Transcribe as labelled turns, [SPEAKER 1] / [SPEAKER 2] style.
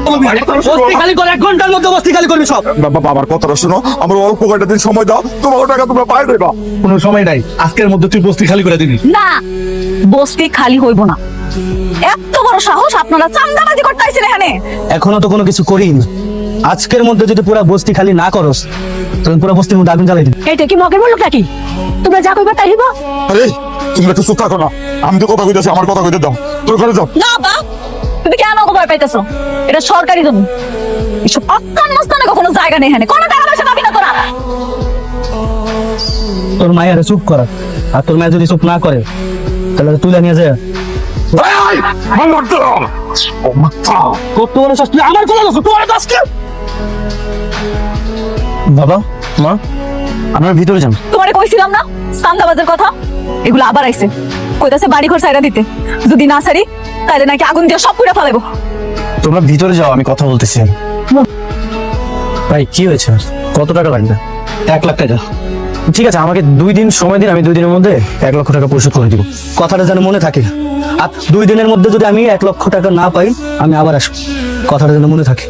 [SPEAKER 1] বস্তি খালি করে 1 ঘন্টার মধ্যে বস্তি খালি করবি সব।
[SPEAKER 2] বাবার কথাটা শোনো, আমার অল্প কয়টা দিন সময় দাও, তোমার টাকা তোমরা পাই দেবা।
[SPEAKER 1] কোনো সময় নাই, আজকের মধ্যে তুই বস্তি খালি করে দিবি।
[SPEAKER 3] না, বস্তি খালি হইব না। এত বড় সাহস আপনারা চান্দাবাজি করতে আইছেন এখানে।
[SPEAKER 1] এখনো তো কোনো কিছু করিনি। আজকের মধ্যে যদি পুরো বস্তি খালি না করস, তাহলে পুরো বস্তির মধ্যে আগুন জ্বালাই দিবি।
[SPEAKER 3] এটা কি মগের বললো নাকি? তোমরা যা কইবা তাই হইব।
[SPEAKER 2] আরে তুমি একটু চুপ থাকো না, আমি তো কথা কইতেছি, আমার কথা কইতে দাও। তোর ঘরে যাও।
[SPEAKER 3] না বা, তুমি কেন ভয় পাইতেছো? এটা সরকারি জমি। এসব আস্তান মাস্তানে কখনো জায়গা নেই এখানে। কোনো টাকা পয়সা পাবি না তোরা।
[SPEAKER 1] তোর মায়ের চুপ করা, আর তোর মায়ের যদি চুপ না করে তাহলে তুলে নিয়ে যায়। কত বড় শাস্তি আমার কথা বলছো তোর আজকে। বাবা মা, আপনারা ভিতরে যান।
[SPEAKER 3] তোমারে কইছিলাম না চান্দাবাজের কথা? এগুলো আবার আইছে, কইতাছে বাড়ি ঘর সাইরা দিতে। যদি না সারি তাহলে নাকি আগুন দিয়ে সব পুড়ে ফেলাবো।
[SPEAKER 1] তোমরা ভিতরে যাও, আমি কথা বলতেছি। ভাই কি হয়েছে? কত টাকা লাগবে? 1 লাখ টাকা। ঠিক আছে, আমাকে 2 দিন সময় দিন, আমি 2 দিনের মধ্যে 1 লক্ষ টাকা পরিশোধ করে দিব। কথাটা যেন মনে থাকে। আর 2 দিনের মধ্যে যদি আমি 1 লক্ষ টাকা না পাই, আমি আবার আসবো। কথাটা যেন মনে থাকে।